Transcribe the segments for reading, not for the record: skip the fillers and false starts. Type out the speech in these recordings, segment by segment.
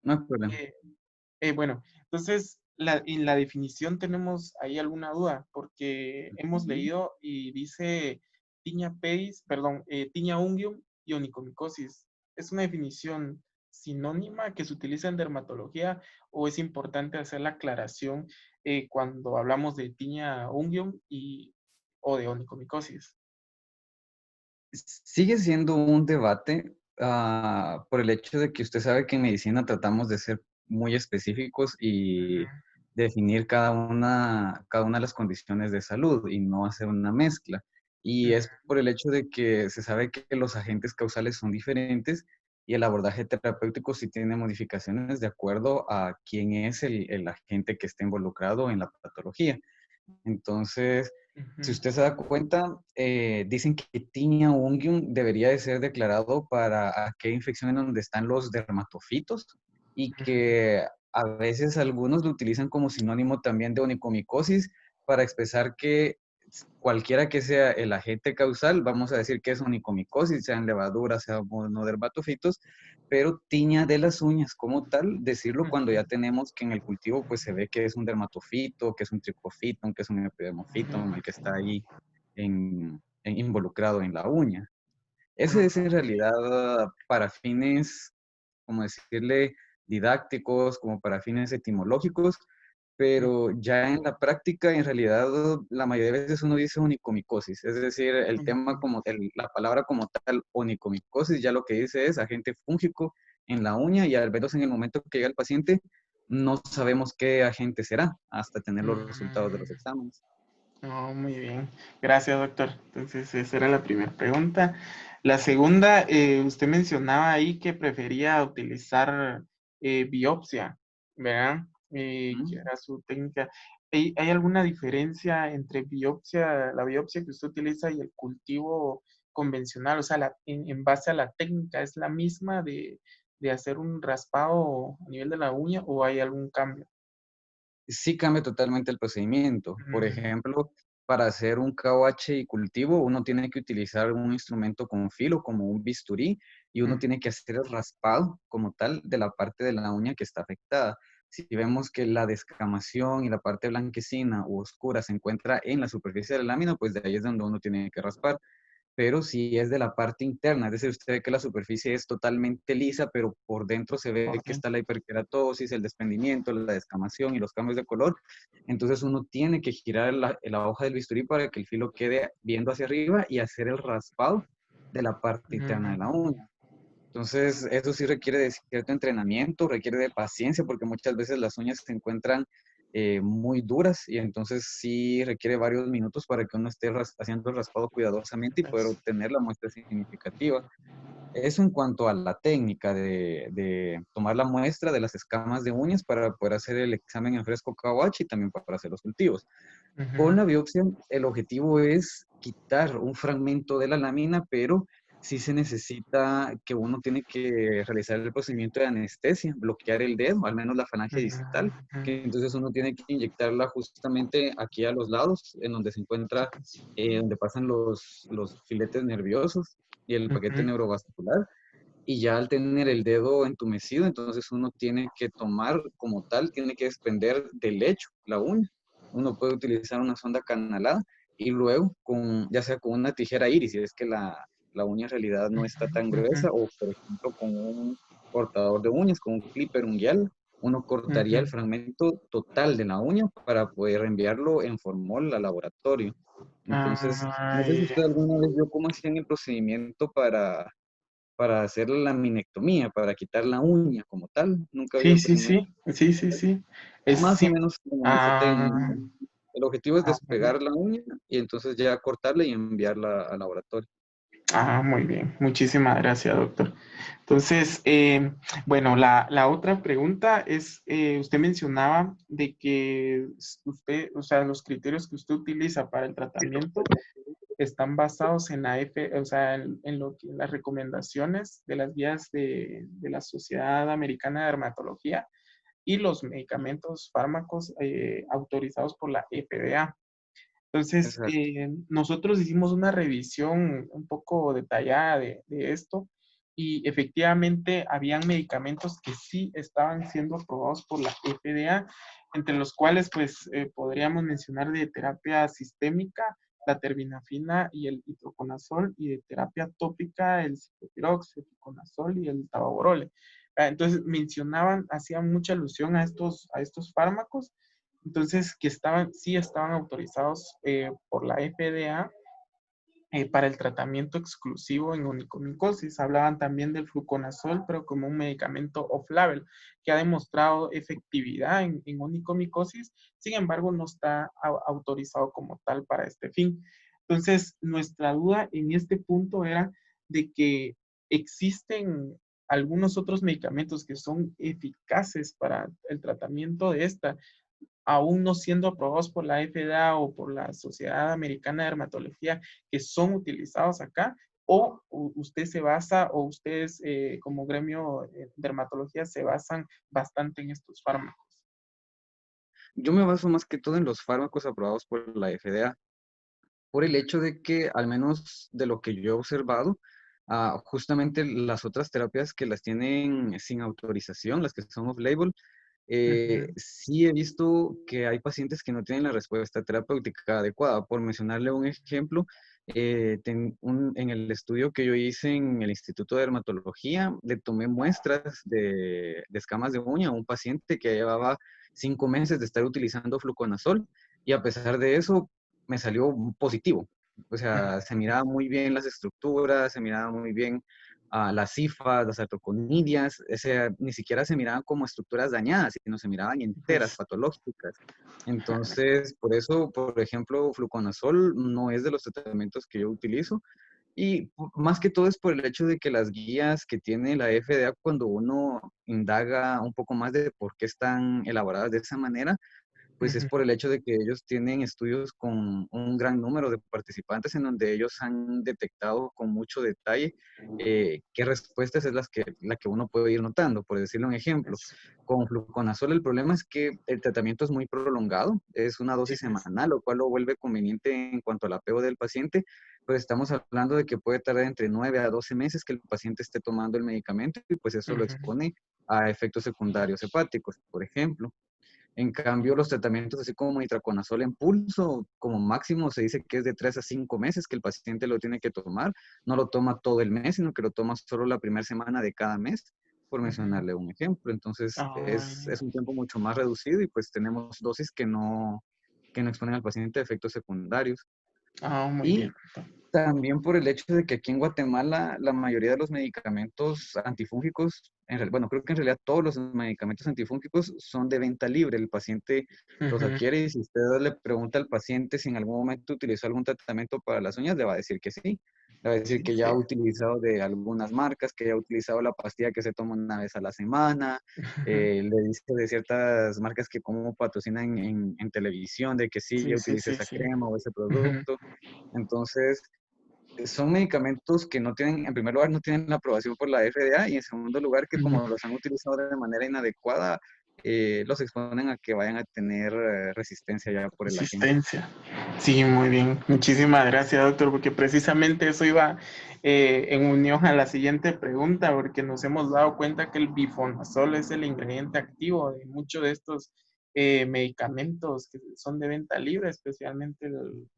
no hay problema. Eh, bueno, entonces en la definición tenemos ahí alguna duda, porque hemos Ujú. leído y dice tiña pedis, perdón, tiña unguium y onicomicosis. ¿Es una definición sinónima que se utiliza en dermatología o es importante hacer la aclaración cuando hablamos de tiña unguium o de onicomicosis? Sigue siendo un debate, por el hecho de que usted sabe que en medicina tratamos de ser muy específicos y definir cada una de las condiciones de salud y no hacer una mezcla. Y Ujú, es por el hecho de que se sabe que los agentes causales son diferentes y el abordaje terapéutico sí tiene modificaciones de acuerdo a quién es el agente que está involucrado en la patología. Entonces, si ujú, usted se da cuenta, dicen que Tinea unguium debería de ser declarado para aquella infección en donde están los dermatofitos y que a veces algunos lo utilizan como sinónimo también de onicomicosis para expresar que cualquiera que sea el agente causal, vamos a decir que es onicomicosis, sean levaduras, sean monodermatofitos, pero tiña de las uñas como tal, decirlo cuando ya tenemos que en el cultivo pues se ve que es un dermatofito, que es un tricofito, que es un epidermofito, el que está ahí involucrado en la uña. Ese es en realidad para fines, como decirle, didácticos, como para fines etimológicos, pero ya en la práctica, en realidad, la mayoría de veces uno dice onicomicosis, es decir, el tema ujú. como, la palabra como tal, onicomicosis, ya lo que dice es agente fúngico en la uña y al menos en el momento que llega el paciente, no sabemos qué agente será hasta tener los resultados de los Mm. exámenes. Oh, muy bien. Gracias, doctor. Entonces, esa era la primera pregunta. La segunda, usted mencionaba ahí que prefería utilizar biopsia, ¿verdad? Que Ujú. era su técnica. ¿Hay alguna diferencia entre biopsia, la biopsia que usted utiliza y el cultivo convencional? O sea, en base a la técnica, ¿es la misma de hacer un raspado a nivel de la uña o hay algún cambio? Sí cambia totalmente el procedimiento. Por Mm, ejemplo, para hacer un KOH y cultivo, uno tiene que utilizar un instrumento con filo, como un bisturí, y uno mm, tiene que hacer el raspado como tal de la parte de la uña que está afectada. Si vemos que la descamación y la parte blanquecina u oscura se encuentra en la superficie de la lámina, pues de ahí es donde uno tiene que raspar, pero si es de la parte interna, es decir, usted ve que la superficie es totalmente lisa, pero por dentro se ve por que está dentro. la hiperkeratosis, el desprendimiento, la descamación y los cambios de color, entonces uno tiene que girar la hoja del bisturí para que el filo quede viendo hacia arriba y hacer el raspado de la parte interna de la Mm, uña. Entonces, eso sí requiere de cierto entrenamiento, requiere de paciencia, porque muchas veces las uñas se encuentran muy duras y entonces sí requiere varios minutos para que uno esté haciendo el raspado cuidadosamente y poder pues, obtener la muestra significativa. Eso en cuanto a la técnica de tomar la muestra de las escamas de uñas para poder hacer el examen en fresco KOH y también para hacer los cultivos. Con ujú. la biopsia, el objetivo es quitar un fragmento de la lámina, pero sí se necesita que uno tiene que realizar el procedimiento de anestesia, bloquear el dedo, al menos la falange distal, Ujú, que entonces uno tiene que inyectarla justamente aquí a los lados, en donde se encuentra, donde pasan los filetes nerviosos y el paquete ujú. neurovascular. Y ya al tener el dedo entumecido, entonces uno tiene que tomar como tal, tiene que desprender del lecho la uña. Uno puede utilizar una sonda canalada y luego, ya sea con una tijera iris, si es que la uña en realidad no está tan Ujú, gruesa, o por ejemplo con un cortador de uñas, con un clipper unguial, uno cortaría el ujú. fragmento total de la uña para poder enviarlo en formol al laboratorio. Entonces, no sé si Ay, usted alguna vez vio cómo hacían el procedimiento para hacer la laminectomía, para quitar la uña como tal. Nunca vio sí, el sí, procedimiento. sí, sí, sí, sí. Es Más o sí. menos como esa técnica. Ah, El objetivo es muy bien. despegar la uña y entonces ya cortarla y enviarla al laboratorio. Muy bien. Muchísimas gracias, doctor. Entonces, bueno, la otra pregunta es, usted mencionaba de que usted, o sea, los criterios que usted utiliza para el tratamiento están basados en la o sea, en lo que las recomendaciones de las guías de la Sociedad Americana de Dermatología y los medicamentos, fármacos autorizados por la FDA. Entonces, Exacto. nosotros hicimos una revisión un poco detallada de esto y efectivamente habían medicamentos que sí estaban siendo aprobados por la FDA, entre los cuales pues podríamos mencionar de terapia sistémica, la terbinafina y el hidroconazol, y de terapia tópica, el ciclopirox, el fluconazol y el tababorole. Entonces mencionaban, hacían mucha alusión a estos fármacos, entonces que sí estaban autorizados por la FDA para el tratamiento exclusivo en onicomicosis. Hablaban también del fluconazol, pero como un medicamento off-label que ha demostrado efectividad en onicomicosis, sin embargo no está autorizado como tal para este fin. Entonces, nuestra duda en este punto era de que existen algunos otros medicamentos que son eficaces para el tratamiento de esta, aún no siendo aprobados por la FDA o por la Sociedad Americana de Dermatología, que son utilizados acá, o usted se basa, o ustedes como gremio de dermatología se basan bastante en estos fármacos. Yo me baso más que todo en los fármacos aprobados por la FDA, por el hecho de que, al menos de lo que yo he observado, justamente las otras terapias que las tienen sin autorización, las que son off-label, Ujú, sí he visto que hay pacientes que no tienen la respuesta terapéutica adecuada. Por mencionarle un ejemplo, en el estudio que yo hice en el Instituto de Dermatología, le tomé muestras de escamas de uña a un paciente que llevaba 5 meses de estar utilizando fluconazol, y a pesar de eso me salió positivo. O sea, se miraba muy bien las estructuras, se miraba muy bien las cifas, las artroconidias, ni siquiera se miraban como estructuras dañadas, sino se miraban enteras, pues, patológicas. Entonces, por eso, por ejemplo, fluconazol no es de los tratamientos que yo utilizo. Y más que todo es por el hecho de que las guías que tiene la FDA, cuando uno indaga un poco más de por qué están elaboradas de esa manera, pues es ujú, por el hecho de que ellos tienen estudios con un gran número de participantes en donde ellos han detectado con mucho detalle qué respuestas es la que uno puede ir notando. Por decirle un ejemplo, pues, con fluconazol el problema es que el tratamiento es muy prolongado, es una sí, dosis pues, semanal, lo cual lo vuelve conveniente en cuanto al apego del paciente, pero estamos hablando de que puede tardar entre 9 a 12 meses que el paciente esté tomando el medicamento, y pues eso lo ujú, expone a efectos secundarios hepáticos, por ejemplo. En cambio, los tratamientos así como itraconazol en pulso, como máximo se dice que es de 3 a 5 meses que el paciente lo tiene que tomar. No lo toma todo el mes, sino que lo toma solo la primera semana de cada mes, por ujú. mencionarle un ejemplo. Entonces, Ay, es un tiempo mucho más reducido, y pues tenemos dosis que no exponen al paciente a efectos secundarios. muy bien. Y también por el hecho de que aquí en Guatemala la mayoría de los medicamentos antifúngicos, bueno, creo que en realidad todos los medicamentos antifúngicos son de venta libre. El paciente los Ujú, adquiere, y si usted le pregunta al paciente si en algún momento utilizó algún tratamiento para las uñas, le va a decir que sí. Le va a decir sí, que ya sí. ha utilizado de algunas marcas, que ya ha utilizado la pastilla que se toma una vez a la semana. Ujú, Le dice de ciertas marcas que como patrocinan en televisión, de que sí, sí, ya sí, utiliza sí, esa sí. crema o ese Ujú, producto. Entonces, son medicamentos que no tienen, en primer lugar, no tienen la aprobación por la FDA, y en segundo lugar, que ujú. como los han utilizado de manera inadecuada, los exponen a que vayan a tener resistencia ya por el agente. Resistencia. Sí, muy bien. Muchísimas gracias, doctor, porque precisamente eso iba en unión a la siguiente pregunta, porque nos hemos dado cuenta que el bifonazol es el ingrediente activo de muchos de estos medicamentos que son de venta libre, especialmente,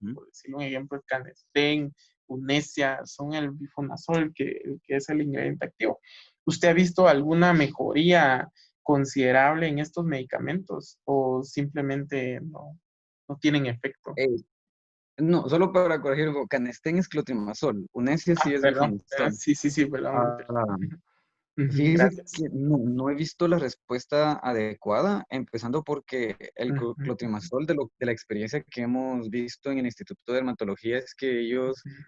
¿Mm? por decirlo un ejemplo, el Canesten, Unesia, son el bifonazol, el que es el ingrediente activo. ¿Usted ha visto alguna mejoría considerable en estos medicamentos o simplemente no tienen efecto? Eh, no, solo para corregir, Canesten es clotrimazol, Unesia sí es Perdón. bifenazol. Sí, sí, sí, perdón. Ah, Ujú, Fíjese gracias. que no he visto la respuesta adecuada, empezando porque el Ujú, clotrimazol, de la experiencia que hemos visto en el Instituto de Dermatología, es que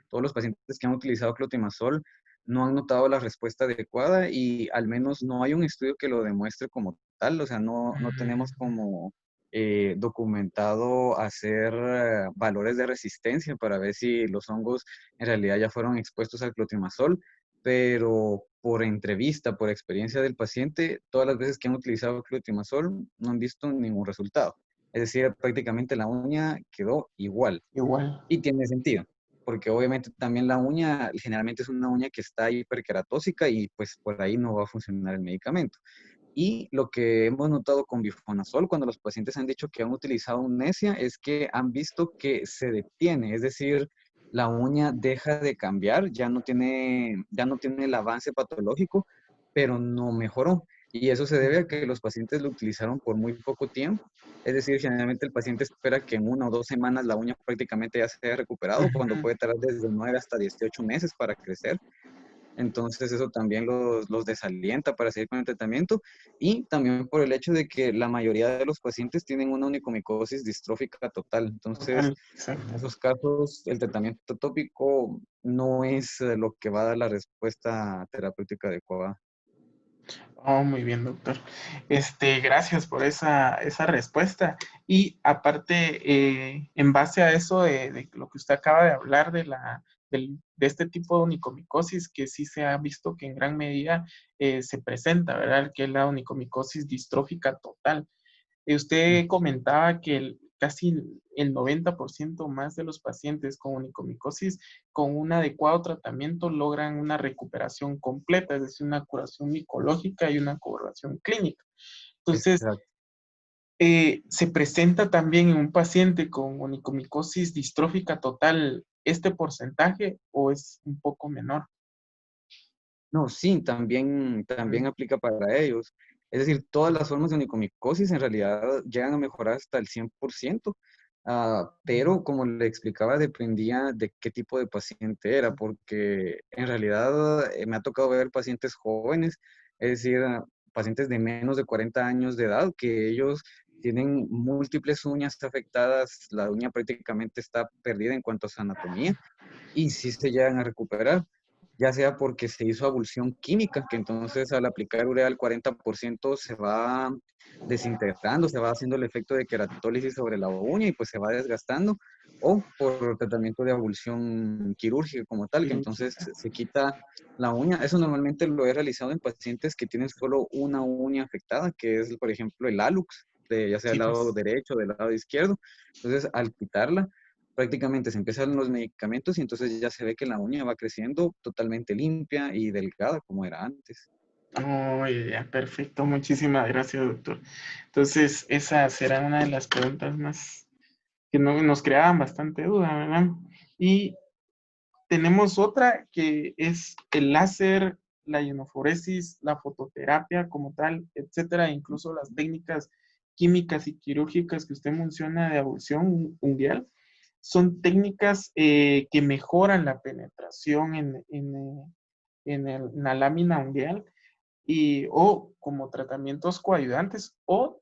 todos los pacientes que han utilizado clotrimazol, no han notado la respuesta adecuada, y al menos no hay un estudio que lo demuestre como tal. O sea, no tenemos ujú, como documentado hacer valores de resistencia para ver si los hongos en realidad ya fueron expuestos al clotrimazol, pero por entrevista, por experiencia del paciente, todas las veces que han utilizado clotrimazol no han visto ningún resultado. Es decir, prácticamente la uña quedó igual, igual. y tiene sentido. porque obviamente también la uña generalmente es una uña que está hiperqueratósica y pues por ahí no va a funcionar el medicamento. Y lo que hemos notado con bifonazol, cuando los pacientes han dicho que han utilizado Unesia, es que han visto que se detiene, es decir, la uña deja de cambiar, ya no tiene el avance patológico, pero no mejoró. Y eso se debe a que los pacientes lo utilizaron por muy poco tiempo. Es decir, generalmente el paciente espera que en 1 o 2 semanas la uña prácticamente ya se haya recuperado, cuando Ujú. puede tardar desde 9 hasta 18 meses para crecer. Entonces eso también los desalienta para seguir con el tratamiento y también por el hecho de que la mayoría de los pacientes tienen una onicomicosis distrófica total. Entonces, Total, en exacto. esos casos, el tratamiento tópico no es lo que va a dar la respuesta terapéutica adecuada. Oh, muy bien, doctor. Gracias por esa respuesta. Y aparte, en base a eso de lo que usted acaba de hablar de este tipo de onicomicosis, que sí se ha visto que en gran medida se presenta, ¿verdad? Que es la onicomicosis distrófica total. Usted comentaba que casi el 90% más de los pacientes con onicomicosis con un adecuado tratamiento logran una recuperación completa, es decir, una curación micológica y una curación clínica. Entonces, Exacto. ¿se presenta también en un paciente con onicomicosis distrófica total este porcentaje o es un poco menor? No, sí, también aplica para ellos. Es decir, todas las formas de onicomicosis en realidad llegan a mejorar hasta el 100%, pero como le explicaba, dependía de qué tipo de paciente era, porque en realidad me ha tocado ver pacientes jóvenes, es decir, pacientes de menos de 40 años de edad, que ellos tienen múltiples uñas afectadas, la uña prácticamente está perdida en cuanto a su anatomía, y sí se llegan a recuperar, ya sea porque se hizo abulsión química, que entonces al aplicar urea al 40% se va desintegrando, se va haciendo el efecto de queratólisis sobre la uña y pues se va desgastando, o por tratamiento de abulsión quirúrgica como tal, que entonces Quirúrgica. se quita la uña. Eso normalmente lo he realizado en pacientes que tienen solo una uña afectada, que es, por ejemplo, el hallux, ya sea Sí, del lado pues. derecho o del lado izquierdo. Entonces, al quitarla, prácticamente se empiezan los medicamentos y entonces ya se ve que la uña va creciendo totalmente limpia y delgada como era antes. Oh, ya, perfecto. Muchísimas gracias, doctor. Entonces, esa será una de las preguntas más que nos creaban bastante duda, ¿verdad? Y tenemos otra que es el láser, la ionoforesis, la fototerapia como tal, etcétera, incluso las técnicas químicas y quirúrgicas que usted menciona de abulsión unguial, son técnicas que mejoran la penetración en la lámina unguial o como tratamientos coayudantes o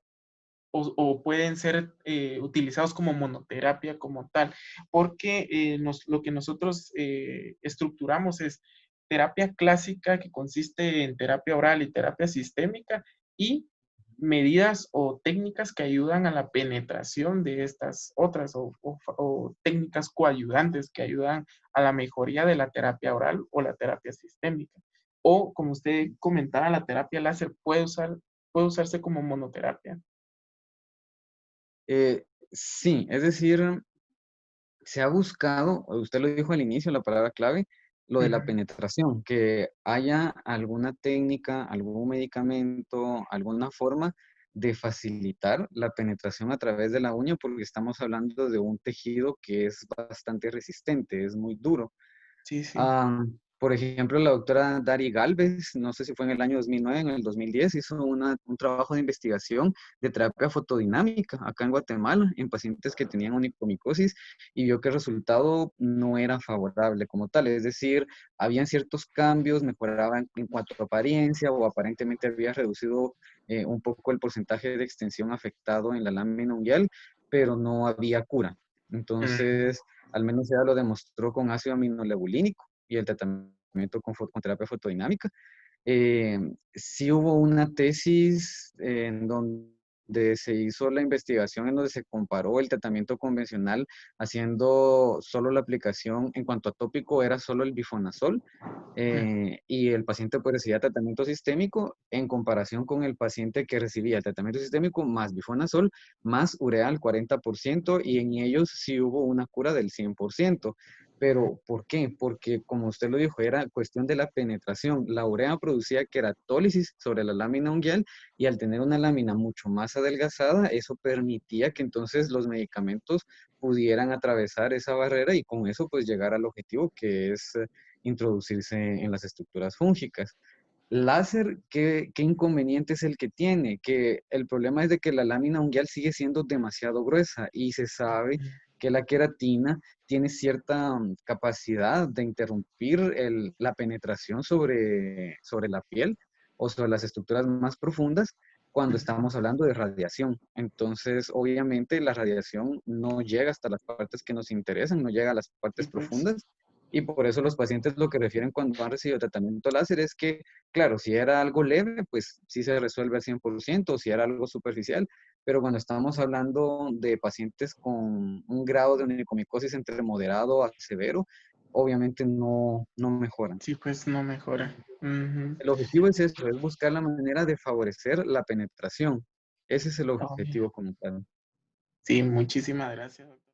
pueden ser utilizados como monoterapia como tal, porque lo que nosotros estructuramos es terapia clásica que consiste en terapia oral y terapia sistémica y medidas o técnicas que ayudan a la penetración de estas otras o técnicas coayudantes que ayudan a la mejoría de la terapia oral o la terapia sistémica. O, como usted comentaba, la terapia láser puede usarse como monoterapia. Sí, es decir, se ha buscado, usted lo dijo al inicio, la palabra clave, lo de la Ujú. penetración, que haya alguna técnica, algún medicamento, alguna forma de facilitar la penetración a través de la uña, porque estamos hablando de un tejido que es bastante resistente, es muy duro. Sí, sí. Ah, por ejemplo, la doctora Dari Galvez, no sé si fue en el año 2009, en el 2010, hizo un trabajo de investigación de terapia fotodinámica acá en Guatemala en pacientes que tenían onicomicosis y vio que el resultado no era favorable como tal. Es decir, habían ciertos cambios, mejoraban en cuanto a apariencia o aparentemente había reducido un poco el porcentaje de extensión afectado en la lámina unguial, pero no había cura. Mm, Entonces, al menos ella lo demostró con ácido aminolebulínico y el tratamiento con terapia fotodinámica. Sí hubo una tesis en donde se hizo la investigación en donde se comparó el tratamiento convencional haciendo solo la aplicación en cuanto a tópico era solo el bifonazol y el paciente pues recibía tratamiento sistémico en comparación con el paciente que recibía el tratamiento sistémico más bifonazol más urea al 40% y en ellos sí hubo una cura del 100%. Pero, ¿por qué? Porque, como usted lo dijo, era cuestión de la penetración. La urea producía queratólisis sobre la lámina unguial y al tener una lámina mucho más adelgazada, eso permitía que entonces los medicamentos pudieran atravesar esa barrera y con eso pues llegar al objetivo que es introducirse en las estructuras fúngicas. Láser, ¿qué inconveniente es el que tiene? Que el problema es de que la lámina unguial sigue siendo demasiado gruesa y se sabe que la queratina tiene cierta capacidad de interrumpir la penetración sobre la piel o sobre las estructuras más profundas cuando estamos hablando de radiación. Entonces, obviamente, la radiación no llega hasta las partes que nos interesan, no llega a las Sí, partes pues. profundas. Y por eso los pacientes lo que refieren cuando han recibido tratamiento láser es que, claro, si era algo leve, pues sí se resuelve al 100%, si era algo superficial, pero cuando estamos hablando de pacientes con un grado de onicomicosis entre moderado a severo, obviamente no mejoran. Sí, pues no mejora. Ujú. El objetivo es eso, es buscar la manera de favorecer la penetración. Ese es el Oh, objetivo como tal. sí, muchísimas gracias, doctor.